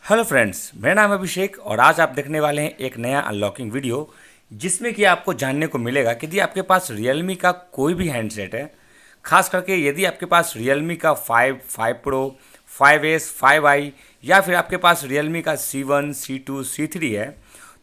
Hello friends, मेरा नाम है अभिषेक और आज आप देखने वाले हैं एक नया अनलॉकिंग वीडियो जिसमें कि आपको जानने को मिलेगा कि यदि आपके पास Realme का कोई भी हैंडसेट है, खास करके यदि आपके पास Realme का 5 Pro, 5S, 5i या फिर आपके पास Realme का C1, C2, C3 है,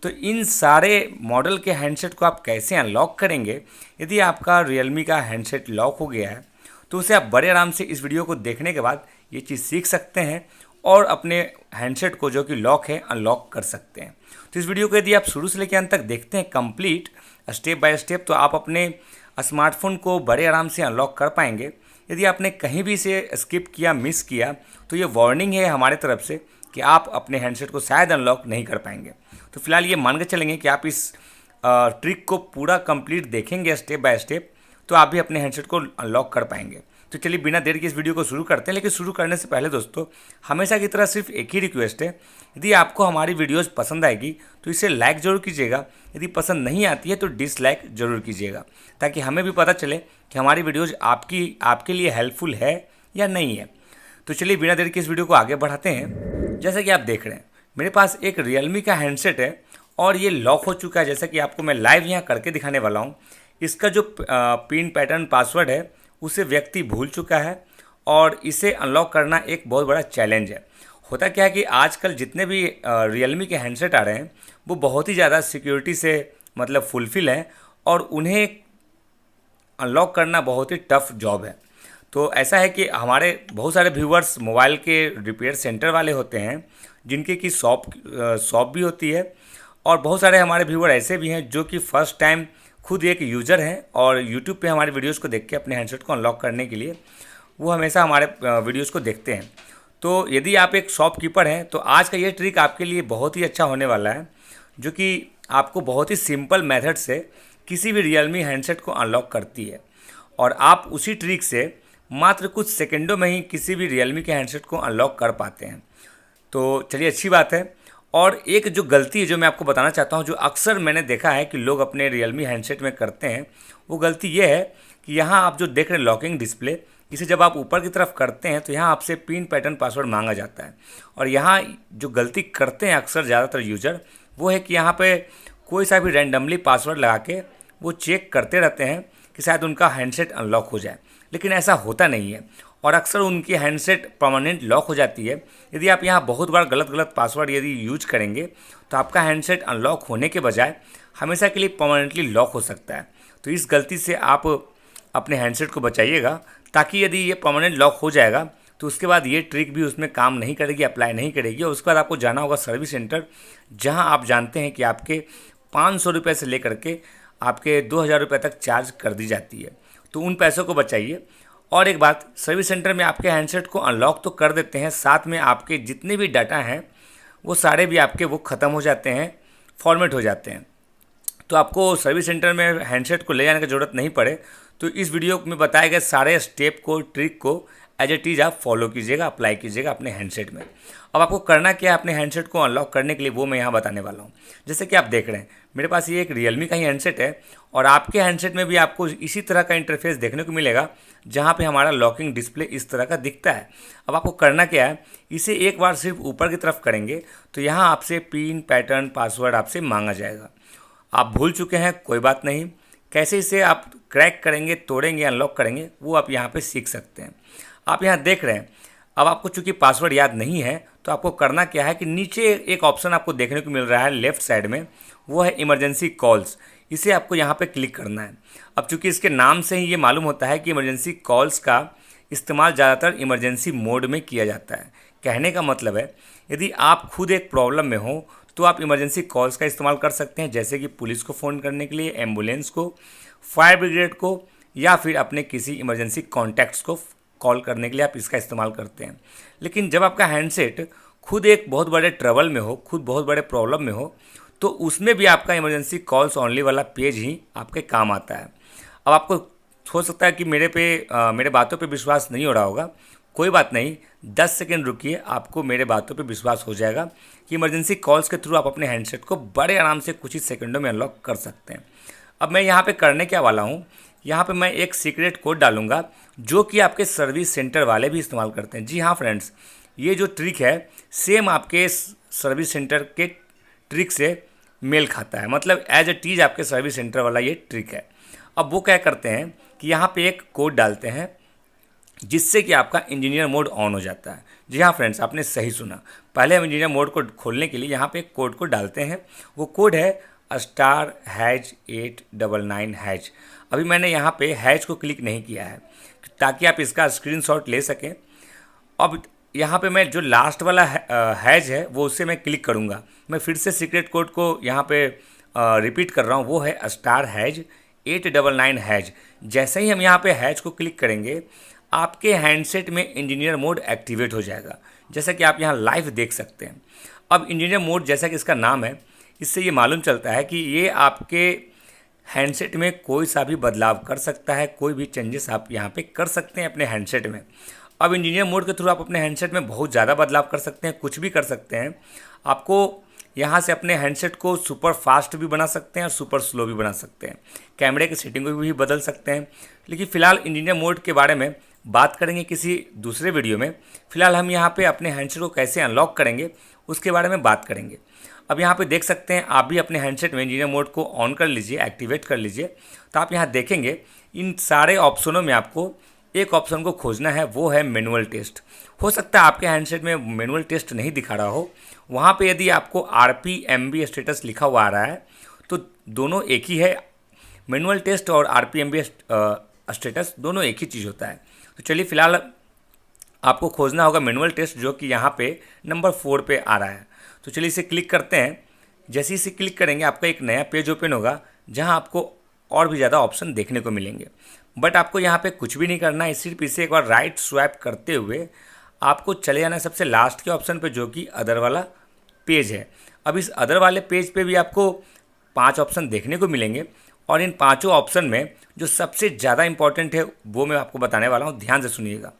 तो इन सारे मॉडल के हैंडसेट को आप कैसे अनलॉक करेंगे। यदि आपका Realme का हैंडसेट लॉक हो गया है तो उसे आप बड़े आराम से इस वीडियो को देखने के बाद ये चीज़ सीख सकते हैं और अपने हैंडसेट को जो कि लॉक है अनलॉक कर सकते हैं। तो इस वीडियो को यदि आप शुरू से लेकर अंत तक देखते हैं कंप्लीट स्टेप बाय स्टेप, तो आप अपने स्मार्टफोन को बड़े आराम से अनलॉक कर पाएंगे। यदि आपने कहीं भी से स्किप किया, मिस किया, तो ये वार्निंग है हमारे तरफ से कि आप अपने हैंडसेट को शायद अनलॉक नहीं कर पाएंगे। तो फिलहाल ये मान के चलेंगे कि आप इस ट्रिक को पूरा कंप्लीट देखेंगे स्टेप बाय स्टेप, तो आप भी अपने हैंडसेट को अनलॉक कर पाएंगे। तो चलिए बिना देर के इस वीडियो को शुरू करते हैं। लेकिन शुरू करने से पहले दोस्तों, हमेशा की तरह सिर्फ एक ही रिक्वेस्ट है, यदि आपको हमारी वीडियोस पसंद आएगी तो इसे लाइक ज़रूर कीजिएगा। यदि पसंद नहीं आती है तो डिसलाइक ज़रूर कीजिएगा, ताकि हमें भी पता चले कि हमारी वीडियोज़ आपके लिए हेल्पफुल है या नहीं है। तो चलिए बिना देर के इस वीडियो को आगे बढ़ाते हैं। जैसा कि आप देख रहे हैं, मेरे पास एक Realme का हैंडसेट है और ये लॉक हो चुका है। जैसा कि आपको मैं लाइव यहाँ करके दिखाने वाला हूँ। इसका जो पिन पैटर्न पासवर्ड है उसे व्यक्ति भूल चुका है और इसे अनलॉक करना एक बहुत बड़ा चैलेंज है। होता क्या है कि आजकल जितने भी Realme के हैंडसेट आ रहे हैं वो बहुत ही ज़्यादा सिक्योरिटी से मतलब फुलफिल हैं और उन्हें अनलॉक करना बहुत ही टफ जॉब है। तो ऐसा है कि हमारे बहुत सारे व्यूवर्स मोबाइल के रिपेयर सेंटर वाले होते हैं जिनके की शॉप भी होती है, और बहुत सारे हमारे व्यूवर ऐसे भी हैं जो कि फ़र्स्ट टाइम खुद एक यूज़र हैं और यूट्यूब पे हमारे वीडियोस को देख के अपने हैंडसेट को अनलॉक करने के लिए वो हमेशा हमारे वीडियोस को देखते हैं। तो यदि आप एक शॉपकीपर हैं तो आज का ये ट्रिक आपके लिए बहुत ही अच्छा होने वाला है, जो कि आपको बहुत ही सिंपल मेथड से किसी भी Realme हैंडसेट को अनलॉक करती है और आप उसी ट्रिक से मात्र कुछ सेकंडों में ही किसी भी Realme के हैंडसेट को अनलॉक कर पाते हैं। तो चलिए, अच्छी बात है। और एक जो गलती है जो मैं आपको बताना चाहता हूँ, जो अक्सर मैंने देखा है कि लोग अपने Realme हैंडसेट में करते हैं, वो गलती ये है कि यहाँ आप जो देख रहे हैं लॉकिंग डिस्प्ले, इसे जब आप ऊपर की तरफ करते हैं तो यहाँ आपसे पिन पैटर्न पासवर्ड मांगा जाता है। और यहाँ जो गलती करते हैं अक्सर ज़्यादातर यूज़र, वो है कि यहाँ पे कोई सा भी रैंडमली पासवर्ड लगा के वो चेक करते रहते हैं कि शायद उनका हैंडसेट अनलॉक हो जाए, लेकिन ऐसा होता नहीं है और अक्सर उनकी हैंडसेट परमानेंट लॉक हो जाती है। यदि आप यहाँ बहुत बार गलत पासवर्ड यदि यूज करेंगे तो आपका हैंडसेट अनलॉक होने के बजाय हमेशा के लिए परमानेंटली लॉक हो सकता है। तो इस गलती से आप अपने हैंडसेट को बचाइएगा, ताकि यदि ये परमानेंट लॉक हो जाएगा तो उसके बाद ये ट्रिक भी उसमें काम नहीं करेगी, अप्लाई नहीं करेगी। और उसके बाद आपको जाना होगा सर्विस सेंटर, जहाँ आप जानते हैं कि आपके 500 रुपये से लेकर के आपके 2000 रुपये तक चार्ज कर दी जाती है। तो उन पैसों को बचाइए। और एक बात, सर्विस सेंटर में आपके हैंडसेट को अनलॉक तो कर देते हैं, साथ में आपके जितने भी डाटा हैं वो सारे भी आपके वो ख़त्म हो जाते हैं, फॉर्मेट हो जाते हैं। तो आपको सर्विस सेंटर में हैंडसेट को ले जाने की ज़रूरत नहीं पड़े। तो इस वीडियो में बताए गए सारे स्टेप को, ट्रिक को एज ए टीज आप फॉलो कीजिएगा, अप्लाई कीजिएगा अपने हैंडसेट में। अब आपको करना क्या है अपने हैंडसेट को अनलॉक करने के लिए, वो मैं यहाँ बताने वाला हूँ। जैसे कि आप देख रहे हैं, मेरे पास ये एक Realme का ही हैंडसेट है और आपके हैंडसेट में भी आपको इसी तरह का इंटरफेस देखने को मिलेगा, जहाँ पे हमारा लॉकिंग डिस्प्ले इस तरह का दिखता है। अब आपको करना क्या है, इसे एक बार सिर्फ ऊपर की तरफ करेंगे तो यहाँ आपसे पिन पैटर्न पासवर्ड आपसे मांगा जाएगा। आप भूल चुके हैं, कोई बात नहीं। कैसे इसे आप क्रैक करेंगे, तोड़ेंगे, अनलॉक करेंगे, वो आप यहाँ पे सीख सकते हैं। आप यहाँ देख रहे हैं, अब आपको चूंकि पासवर्ड याद नहीं है तो आपको करना क्या है कि नीचे एक ऑप्शन आपको देखने को मिल रहा है लेफ़्ट साइड में, वो है इमरजेंसी कॉल्स। इसे आपको यहाँ पे क्लिक करना है। अब चूंकि इसके नाम से ही ये मालूम होता है कि इमरजेंसी कॉल्स का इस्तेमाल ज़्यादातर इमरजेंसी मोड में किया जाता है। कहने का मतलब है, यदि आप खुद एक प्रॉब्लम में हो तो आप इमरजेंसी कॉल्स का इस्तेमाल कर सकते हैं, जैसे कि पुलिस को फ़ोन करने के लिए, एम्बुलेंस को, फायर ब्रिगेड को, या फिर अपने किसी इमरजेंसी कॉन्टैक्ट्स को कॉल करने के लिए आप इसका इस्तेमाल करते हैं। लेकिन जब आपका हैंडसेट खुद एक बहुत बड़े ट्रबल में हो, खुद बहुत बड़े प्रॉब्लम में हो, तो उसमें भी आपका इमरजेंसी कॉल्स ओनली वाला पेज ही आपके काम आता है। अब आपको हो सकता है कि मेरे बातों पे विश्वास नहीं हो रहा होगा, कोई बात नहीं, 10 सेकंड रुकिए, आपको मेरे बातों पे विश्वास हो जाएगा कि इमरजेंसी कॉल्स के थ्रू आप अपने हैंडसेट को बड़े आराम से कुछ ही सेकंडों में अनलॉक कर सकते हैं। अब मैं यहाँ पे करने क्या वाला हूँ, यहाँ पे मैं एक सीक्रेट कोड डालूंगा जो कि आपके सर्विस सेंटर वाले भी इस्तेमाल करते हैं। जी हाँ फ्रेंड्स, ये जो ट्रिक है सेम आपके सर्विस सेंटर के ट्रिक से मेल खाता है, मतलब एज ए टीज आपके सर्विस सेंटर वाला ये ट्रिक है। अब वो क्या करते हैं कि यहाँ पे एक कोड डालते हैं जिससे कि आपका इंजीनियर मोड ऑन हो जाता है। जी हाँ फ्रेंड्स, आपने सही सुना। पहले हम इंजीनियर मोड को खोलने के लिए यहाँ पे एक कोड को डालते हैं। वो कोड है *#899#। अभी मैंने यहाँ पे हैज को क्लिक नहीं किया है ताकि आप इसका स्क्रीनशॉट ले सकें। अब यहाँ पे मैं जो लास्ट वाला हैज है वो उससे मैं क्लिक करूँगा। मैं फिर से सीक्रेट कोड को यहाँ पे रिपीट कर रहा हूँ, वो है *#899#। जैसे ही हम यहाँ पे हैज को क्लिक करेंगे आपके हैंडसेट में इंजीनियर मोड एक्टिवेट हो जाएगा, जैसा कि आप यहाँ लाइव देख सकते हैं। अब इंजीनियर मोड, जैसा कि इसका नाम है, इससे ये मालूम चलता है कि ये आपके हैंडसेट में कोई सा भी बदलाव कर सकता है, कोई भी चेंजेस आप यहाँ पे कर सकते हैं अपने हैंडसेट में। अब इंजीनियर मोड के थ्रू आप अपने हैंडसेट में बहुत ज़्यादा बदलाव कर सकते हैं, कुछ भी कर सकते हैं। आपको यहाँ से अपने हैंडसेट को सुपर फास्ट भी बना सकते हैं और सुपर स्लो भी बना सकते हैं। कैमरे की सेटिंग को भी बदल सकते हैं। लेकिन फ़िलहाल इंजीनियर मोड के बारे में बात करेंगे किसी दूसरे वीडियो में। फ़िलहाल हम यहाँ पे अपने हैंडसेट को कैसे अनलॉक करेंगे उसके बारे में बात करेंगे। अब यहाँ पे देख सकते हैं, आप भी अपने हैंडसेट में इंजीनियर मोड को ऑन कर लीजिए, एक्टिवेट कर लीजिए। तो आप यहाँ देखेंगे इन सारे ऑप्शनों में आपको एक ऑप्शन को खोजना है, वो है मैनुअल टेस्ट। हो सकता है आपके हैंडसेट में मैनुअल टेस्ट नहीं दिखा रहा हो। वहाँ पे यदि आपको RPMB स्टेटस लिखा हुआ आ रहा है तो दोनों एक ही है। मैनुअल टेस्ट और RPMB स्टेटस दोनों एक ही चीज़ होता है। तो चलिए फ़िलहाल आपको खोजना होगा मैनुअल टेस्ट, जो कि यहाँ पे नंबर 4 पे आ रहा है। तो चलिए इसे क्लिक करते हैं। जैसे इसे क्लिक करेंगे आपका एक नया पेज ओपन होगा जहाँ आपको और भी ज़्यादा ऑप्शन देखने को मिलेंगे। बट आपको यहाँ पे कुछ भी नहीं करना है, सिर्फ इसे एक बार राइट स्वैप करते हुए आपको चले जाना है सबसे लास्ट के ऑप्शन पे, जो कि अदर वाला पेज है। अब इस अदर वाले पेज पे भी आपको 5 ऑप्शन देखने को मिलेंगे और इन पांचों ऑप्शन में जो सबसे ज़्यादा इंपॉर्टेंट है वो मैं आपको बताने वाला हूँ, ध्यान से सुनिएगा।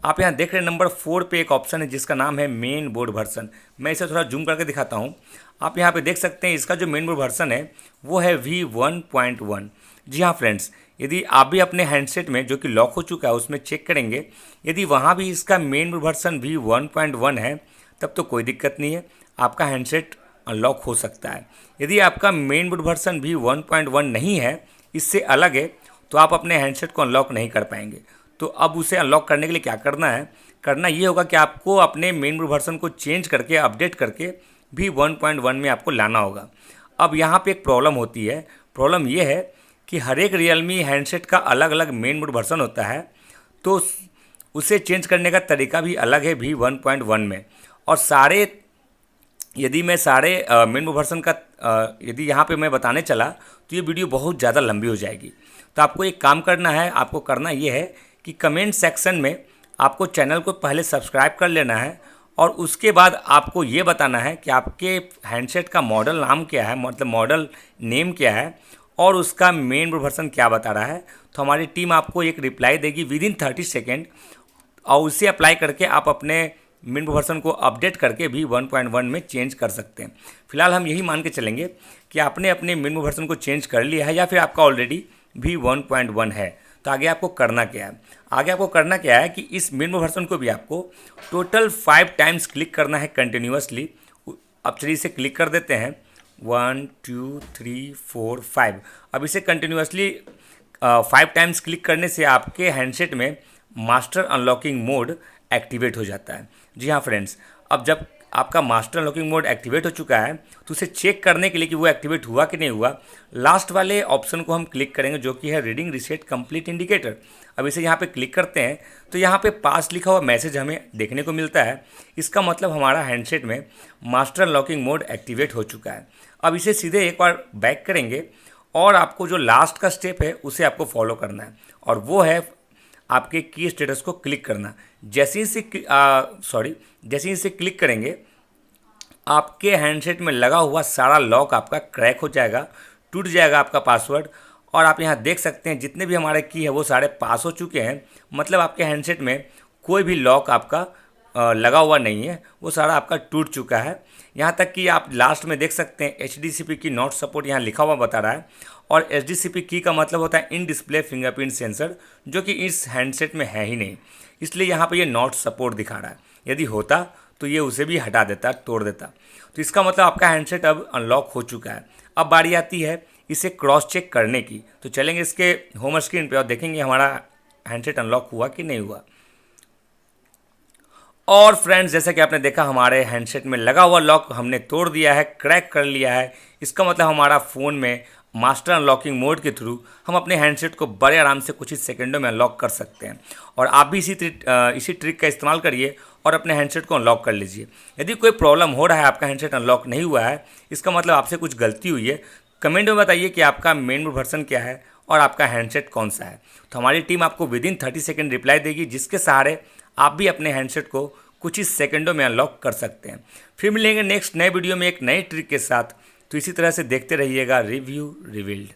आप यहाँ देख रहे हैं नंबर 4 पे एक ऑप्शन है जिसका नाम है मेन बोर्ड वर्जन। मैं इसे थोड़ा जूम करके दिखाता हूँ। आप यहाँ पे देख सकते हैं इसका जो मेन बोर्ड वर्जन है वो है V1.1। जी हाँ फ्रेंड्स, यदि आप भी अपने हैंडसेट में जो कि लॉक हो चुका है उसमें चेक करेंगे, यदि वहाँ भी इसका मेन बोर्ड वर्जन V1.1 है तब तो कोई दिक्कत नहीं है, आपका हैंडसेट अनलॉक हो सकता है। यदि आपका मेन बोर्ड वर्जन V1.1 नहीं है, इससे अलग है, तो आप अपने हैंडसेट को अनलॉक नहीं कर पाएंगे। तो अब उसे अनलॉक करने के लिए क्या करना है, करना ये होगा कि आपको अपने मेन बोर्ड वर्जन को चेंज करके, अपडेट करके V1.1 में आपको लाना होगा। अब यहाँ पे एक प्रॉब्लम होती है। प्रॉब्लम ये है कि हर एक रियलमी हैंडसेट का अलग अलग मेन बोर्ड वर्जन होता है, तो उसे चेंज करने का तरीका भी अलग है V1.1 में। और यदि मैं सारे मेन बोर्ड वर्जन का यदि यहाँ पे मैं बताने चला तो ये वीडियो बहुत ज़्यादा लंबी हो जाएगी। तो आपको एक काम करना है, आपको करना ये है कि कमेंट सेक्शन में आपको चैनल को पहले सब्सक्राइब कर लेना है और उसके बाद आपको ये बताना है कि आपके हैंडसेट का मॉडल नाम क्या है, मतलब मॉडल नेम क्या है और उसका मेन बोर्ड वर्जन क्या बता रहा है। तो हमारी टीम आपको एक रिप्लाई देगी विदिन 30 सेकेंड और उसे अप्लाई करके आप अपने मेन बोर्ड वर्जन को अपडेट करके V1.1 में चेंज कर सकते हैं। फिलहाल हम यही मान के चलेंगे कि आपने अपने मेन बोर्ड वर्जन को चेंज कर लिया है या फिर आपका ऑलरेडी V1.1 है। तो आगे आपको करना क्या है, आगे आपको करना क्या है कि इस मेन बोर्ड वर्जन को भी आपको टोटल 5 टाइम्स क्लिक करना है कंटिन्यूसली। अब चलिए इसे क्लिक कर देते हैं 1 2 3 4 5। अब इसे कंटिन्यूसली 5 टाइम्स क्लिक करने से आपके हैंडसेट में मास्टर अनलॉकिंग मोड एक्टिवेट हो जाता है। जी हाँ फ्रेंड्स, अब जब आपका मास्टर अनलॉकिंग मोड एक्टिवेट हो चुका है तो उसे चेक करने के लिए कि वो एक्टिवेट हुआ कि नहीं हुआ, लास्ट वाले ऑप्शन को हम क्लिक करेंगे जो कि है रीडिंग रीसेट कंप्लीट इंडिकेटर। अब इसे यहाँ पे क्लिक करते हैं तो यहाँ पे पास लिखा हुआ मैसेज हमें देखने को मिलता है। इसका मतलब हमारा हैंडसेट में मास्टर अनलॉकिंग मोड एक्टिवेट हो चुका है। अब इसे सीधे एक बार बैक करेंगे और आपको जो लास्ट का स्टेप है उसे आपको फॉलो करना है और वो है आपके की स्टेटस को क्लिक करना। जैसे ही इसे क्लिक करेंगे आपके हैंडसेट में लगा हुआ सारा लॉक आपका क्रैक हो जाएगा, टूट जाएगा आपका पासवर्ड। और आप यहाँ देख सकते हैं जितने भी हमारे की है वो सारे पास हो चुके हैं, मतलब आपके हैंडसेट में कोई भी लॉक आपका लगा हुआ नहीं है, वो सारा आपका टूट चुका है। यहाँ तक कि आप लास्ट में देख सकते हैं HDCP की नॉट सपोर्ट यहाँ लिखा हुआ बता रहा है और HDCP की का मतलब होता है इन डिस्प्ले फिंगरप्रिंट सेंसर, जो कि इस हैंडसेट में है ही नहीं, इसलिए यहाँ पे ये नॉट सपोर्ट दिखा रहा है। यदि होता तो ये उसे भी हटा देता, तोड़ देता। तो इसका मतलब आपका हैंडसेट अब अनलॉक हो चुका है। अब बारी आती है इसे क्रॉस चेक करने की। तो चलेंगे इसके होम स्क्रीन पे और देखेंगे हमारा हैंडसेट अनलॉक हुआ कि नहीं हुआ। और फ्रेंड्स, जैसा कि आपने देखा हमारे हैंडसेट में लगा हुआ लॉक हमने तोड़ दिया है, क्रैक कर लिया है। इसका मतलब हमारा फ़ोन में मास्टर अनलॉकिंग मोड के थ्रू हम अपने हैंडसेट को बड़े आराम से कुछ ही सेकंडों में अनलॉक कर सकते हैं। और आप भी इसी ट्रिक का इस्तेमाल करिए और अपने हैंडसेट को अनलॉक कर लीजिए। यदि कोई प्रॉब्लम हो रहा है, आपका हैंडसेट अनलॉक नहीं हुआ है, इसका मतलब आपसे कुछ गलती हुई है, कमेंट में बताइए कि आपका मेन वर्जन क्या है और आपका हैंडसेट कौन सा है। तो हमारी टीम आपको विदिन 30 सेकेंड रिप्लाई देगी, जिसके सहारे आप भी अपने हैंडसेट को कुछ ही सेकंडों में अनलॉक कर सकते हैं। फिर मिलेंगे नेक्स्ट नए वीडियो में एक नई ट्रिक के साथ। तो इसी तरह से देखते रहिएगा रिव्यू रिवील्ड।